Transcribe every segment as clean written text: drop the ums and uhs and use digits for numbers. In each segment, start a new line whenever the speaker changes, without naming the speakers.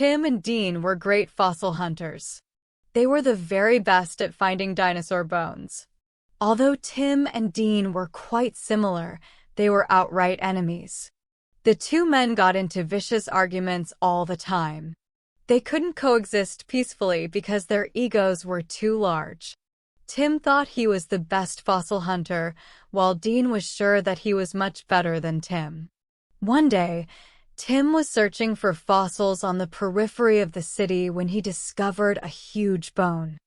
Tim and Dean were great fossil hunters. They were the very best at finding dinosaur bones. Although Tim and Dean were quite similar, they were outright enemies. The two men got into vicious arguments all the time. They couldn't coexist peacefully because their egos were too large. Tim thought he was the best fossil hunter, while Dean was sure that he was much better than Tim. One day, Tim was searching for fossils on the periphery of the city when he discovered a huge bone.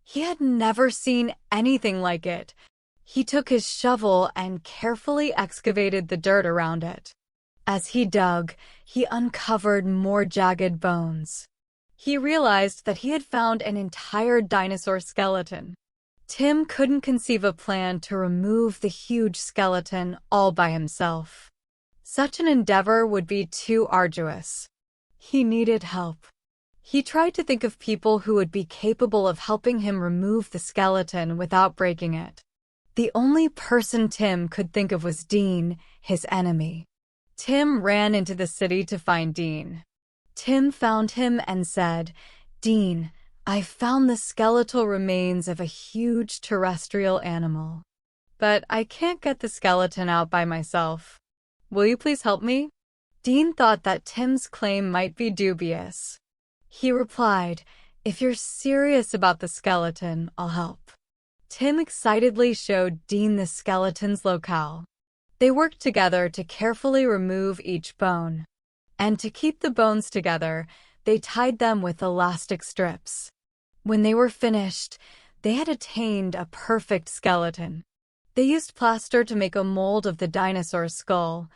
He had never seen anything like it. He took his shovel and carefully excavated the dirt around it. As he dug, he uncovered more jagged bones. He realized that he had found an entire dinosaur skeleton. Tim couldn't conceive a plan to remove the huge skeleton all by himself. Such an endeavor would be too arduous. He needed help. He tried to think of people who would be capable of helping him remove the skeleton without breaking it. The only person Tim could think of was Dean, his enemy. Tim ran into the city to find Dean. Tim found him and said, "Dean, I found the skeletal remains of a huge terrestrial animal. But I can't get the skeleton out by myself. Will you please help me?" Dean thought that Tim's claim might be dubious. He replied, "If you're serious about the skeleton, I'll help." Tim excitedly showed Dean the skeleton's locale. They worked together to carefully remove each bone. And to keep the bones together, they tied them with elastic strips. When they were finished, they had attained a perfect skeleton. They used plaster to make a mold of the dinosaur's skull.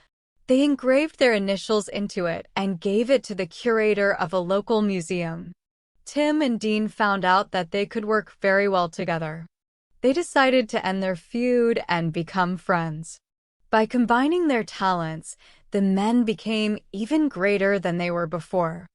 They engraved their initials into it and gave it to the curator of a local museum. Tim and Dean found out that they could work very well together. They decided to end their feud and become friends. By combining their talents, the men became even greater than they were before.